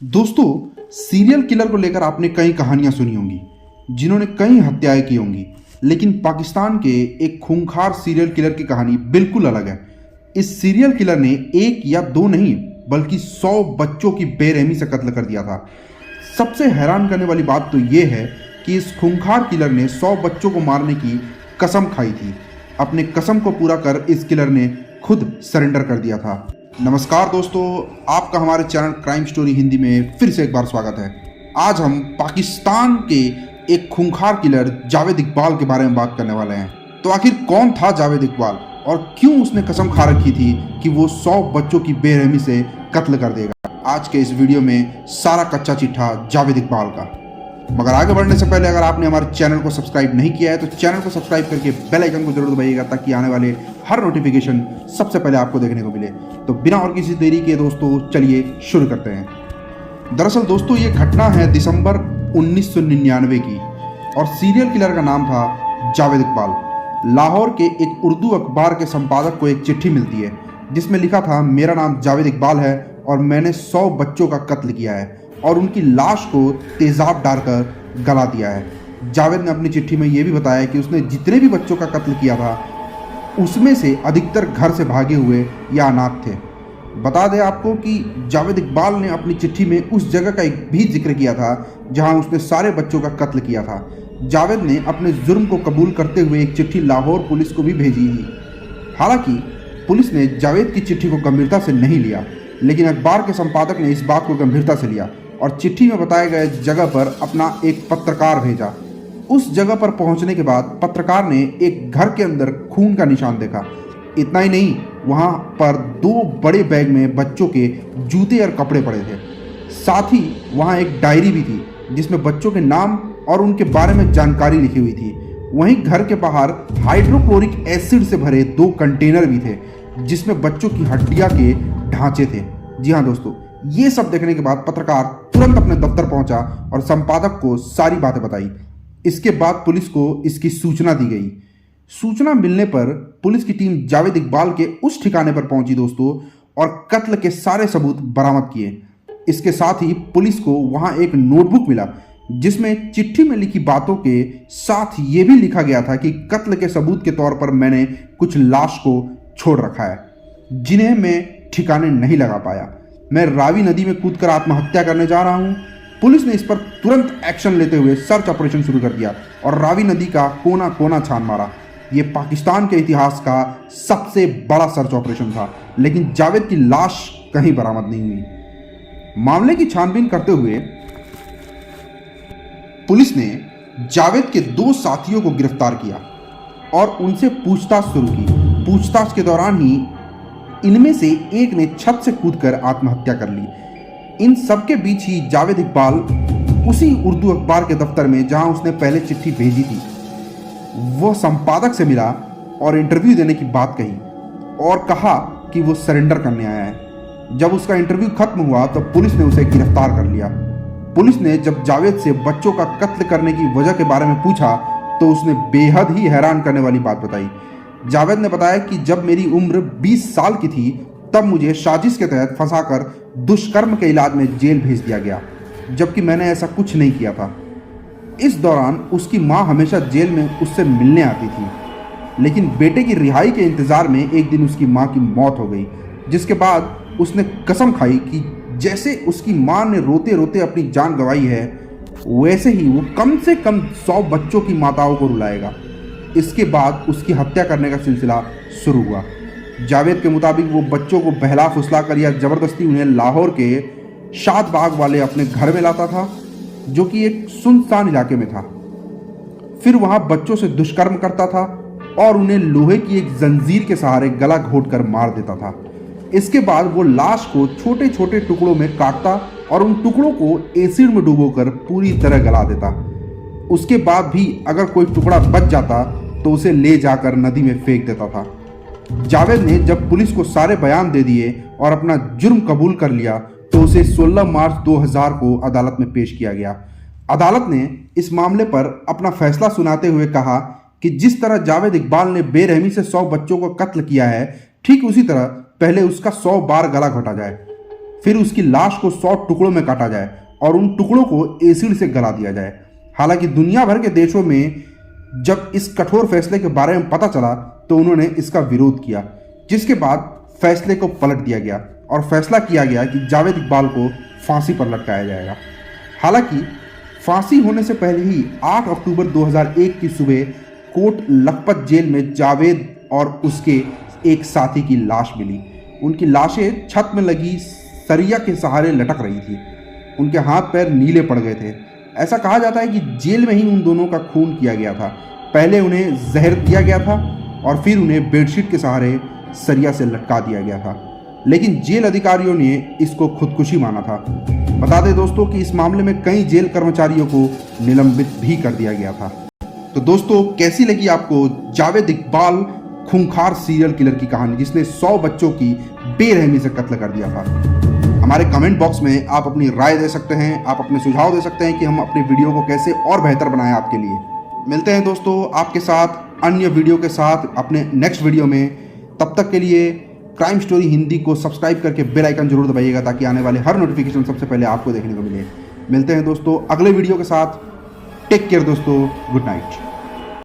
दोस्तों, serial killer को लेकर आपने कई कहानियां सुनी होंगी, जिन्होंने कई हत्याएं की होंगी। लेकिन पाकिस्तान के एक खूंखार सीरियल किलर की कहानी बिल्कुल अलग है। इस सीरियल किलर ने एक या दो नहीं बल्कि 100 बच्चों की बेरहमी से कत्ल कर दिया था। सबसे हैरान करने वाली बात तो यह है कि इस खूंखार किलर ने 100 बच्चों को मारने की कसम खाई थी। अपने कसम को पूरा कर इस किलर ने खुद सरेंडर कर दिया था। नमस्कार दोस्तों, आपका हमारे चैनल क्राइम स्टोरी हिंदी में फिर से एक बार स्वागत है। आज हम पाकिस्तान के एक खूंखार किलर जावेद इकबाल के बारे में बात करने वाले हैं। तो आखिर कौन था जावेद इकबाल और क्यों उसने कसम खा रखी थी कि वो 100 बच्चों की बेरहमी से कत्ल कर देगा। आज के इस वीडियो में सारा कच्चा चिट्ठा जावेद इकबाल का। मगर आगे बढ़ने से पहले अगर आपने हमारे चैनल को सब्सक्राइब नहीं किया है तो चैनल को सब्सक्राइब करके बेल आइकन को जरूर दबाइएगा ताकि आने वाले हर नोटिफिकेशन सबसे पहले आपको देखने को मिले। तो बिना और किसी देरी के दोस्तों चलिए शुरू करते हैं। दरअसल दोस्तों ये घटना है दिसंबर 1999 की और सीरियल किलर का नाम था जावेद इकबाल। लाहौर के एक उर्दू अखबार के संपादक को एक चिट्ठी मिलती है जिसमें लिखा था, मेरा नाम जावेद इकबाल है और मैंने 100 बच्चों का कत्ल किया है और उनकी लाश को तेजाब डालकर गला दिया है। जावेद ने अपनी चिट्ठी में यह भी बताया कि उसने जितने भी बच्चों का कत्ल किया था उसमें से अधिकतर घर से भागे हुए या अनाथ थे। बता दें आपको कि जावेद इकबाल ने अपनी चिट्ठी में उस जगह का एक भी जिक्र किया था जहां उसने सारे बच्चों का कत्ल किया था। जावेद ने अपने जुर्म को कबूल करते हुए एक चिट्ठी लाहौर पुलिस को भी भेजी ही। हालांकि पुलिस ने जावेद की चिट्ठी को गंभीरता से नहीं लिया, लेकिन अखबार के संपादक ने इस बात को गंभीरता से लिया और चिट्ठी में बताए गए जगह पर अपना एक पत्रकार भेजा। उस जगह पर पहुंचने के बाद पत्रकार ने एक घर के अंदर खून का निशान देखा। इतना ही नहीं, वहां पर 2 बड़े बैग में बच्चों के जूते और कपड़े पड़े थे। साथ ही वहां एक डायरी भी थी जिसमें बच्चों के नाम और उनके बारे में जानकारी लिखी हुई थी। वहीं घर के बाहर हाइड्रोक्लोरिक एसिड से भरे 2 कंटेनर भी थे जिसमें बच्चों की हड्डियां के ढांचे थे। जी हाँ दोस्तों, ये सब देखने के बाद पत्रकार तुरंत अपने दफ्तर पहुंचा और संपादक को सारी बातें बताई। इसके बाद पुलिस को इसकी सूचना दी गई। सूचना मिलने पर पुलिस की टीम जावेद इकबाल के उस ठिकाने पर पहुंची दोस्तों और कत्ल के सारे सबूत बरामद किए। इसके साथ ही पुलिस को वहां एक नोटबुक मिला जिसमें चिट्ठी में लिखी बातों के साथ ये भी लिखा गया था कि कत्ल के सबूत के तौर पर मैंने कुछ लाश को छोड़ रखा है जिन्हें मैं ठिकाने नहीं लगा पाया। मैं रावी नदी में कूदकर आत्महत्या करने जा रहा हूं। पुलिस ने इस पर तुरंत एक्शन लेते हुए सर्च ऑपरेशन शुरू कर दिया और रावी नदी का कोना कोना छान मारा। यह पाकिस्तान के इतिहास का सबसे बड़ा सर्च ऑपरेशन था, लेकिन जावेद की लाश कहीं बरामद नहीं हुई। मामले की छानबीन करते हुए पुलिस ने जावेद के 2 साथियों को गिरफ्तार किया और उनसे पूछताछ शुरू की। पूछताछ के दौरान ही इनमें से एक ने छत से कूदकर आत्महत्या कर ली। इन सबके बीच ही जावेद इकबाल उसी उर्दू अखबार के दफ्तर में जहां उसने पहले चिट्ठी भेजी थी, वह संपादक से मिला और इंटरव्यू देने की बात कही और कहा कि वो सरेंडर करने आया है। जब उसका इंटरव्यू खत्म हुआ तो पुलिस ने उसे गिरफ्तार कर लिया। पुलिस ने जब जावेद से बच्चों का कत्ल करने की वजह के बारे में पूछा तो उसने बेहद ही हैरान करने वाली बात बताई। जावेद ने बताया कि जब मेरी उम्र 20 साल की थी तब मुझे साजिश के तहत फंसाकर दुष्कर्म के इलाज में जेल भेज दिया गया, जबकि मैंने ऐसा कुछ नहीं किया था। इस दौरान उसकी मां हमेशा जेल में उससे मिलने आती थी, लेकिन बेटे की रिहाई के इंतजार में एक दिन उसकी मां की मौत हो गई, जिसके बाद उसने कसम खाई कि जैसे उसकी मां ने रोते रोते अपनी जान गंवाई है वैसे ही वो कम से कम 100 बच्चों की माताओं को रुलाएगा। इसके बाद उसकी हत्या करने का सिलसिला शुरू हुआ। जावेद के मुताबिक वो बच्चों को बहला फुसला कर या ज़बरदस्ती उन्हें लाहौर के शादबाग वाले अपने घर में लाता था, जो कि एक सुनसान इलाके में था। फिर वहां बच्चों से दुष्कर्म करता था और उन्हें लोहे की एक जंजीर के सहारे गला घोंटकर मार देता था। इसके बाद वो लाश को छोटे छोटे टुकड़ों में काटता और उन टुकड़ों को एसिड में डुबोकर पूरी तरह गला देता। उसके बाद भी अगर कोई टुकड़ा बच जाता तो उसे ले जाकर नदी में फेंक देता था। जावेद ने जब पुलिस को सारे बयान दे दिए और अपना जुर्म कबूल कर लिया तो उसे 16 मार्च 2000 को अदालत में पेश किया गया। अदालत ने इस मामले पर अपना फैसला सुनाते हुए कहा कि जिस तरह जावेद इकबाल ने बेरहमी से 100 बच्चों को कत्ल किया है, ठीक उसी तरह पहले उसका 100 बार गला घोटा जाए। फिर उसकी लाश को 100 टुकड़ों में काटा जाए और उन टुकड़ों को एसिड से गला दिया जाए। हालांकि दुनिया भर के देशों में जब इस कठोर फैसले के बारे में पता चला तो उन्होंने इसका विरोध किया, जिसके बाद फैसले को पलट दिया गया और फैसला किया गया कि जावेद इकबाल को फांसी पर लटकाया जाएगा। हालांकि फांसी होने से पहले ही 8 अक्टूबर 2001 की सुबह कोट लखपत जेल में जावेद और उसके एक साथी की लाश मिली। उनकी लाशें छत में लगी सरिया के सहारे लटक रही थी। उनके हाथ पैर नीले पड़ गए थे। ऐसा कहा जाता है कि जेल में ही उन दोनों का खून किया गया था। पहले उन्हें जहर दिया गया था और फिर उन्हें बेडशीट के सहारे सरिया से लटका दिया गया था, लेकिन जेल अधिकारियों ने इसको खुदकुशी माना था। बता दें दोस्तों कि इस मामले में कई जेल कर्मचारियों को निलंबित भी कर दिया गया था। तो दोस्तों, कैसी लगी आपको जावेद इकबाल खूंखार सीरियल किलर की कहानी, जिसने 100 बच्चों की बेरहमी से कत्ल कर दिया था? हमारे कमेंट बॉक्स में आप अपनी राय दे सकते हैं, आप अपने सुझाव दे सकते हैं कि हम अपने वीडियो को कैसे और बेहतर बनाएं आपके लिए। मिलते हैं दोस्तों आपके साथ अन्य वीडियो के साथ अपने नेक्स्ट वीडियो में। तब तक के लिए क्राइम स्टोरी हिंदी को सब्सक्राइब करके बेल आइकन जरूर दबाइएगा ताकि आने वाले हर नोटिफिकेशन सबसे पहले आपको देखने को मिले। मिलते हैं दोस्तों अगले वीडियो के साथ। टेक केयर दोस्तों, गुड नाइट।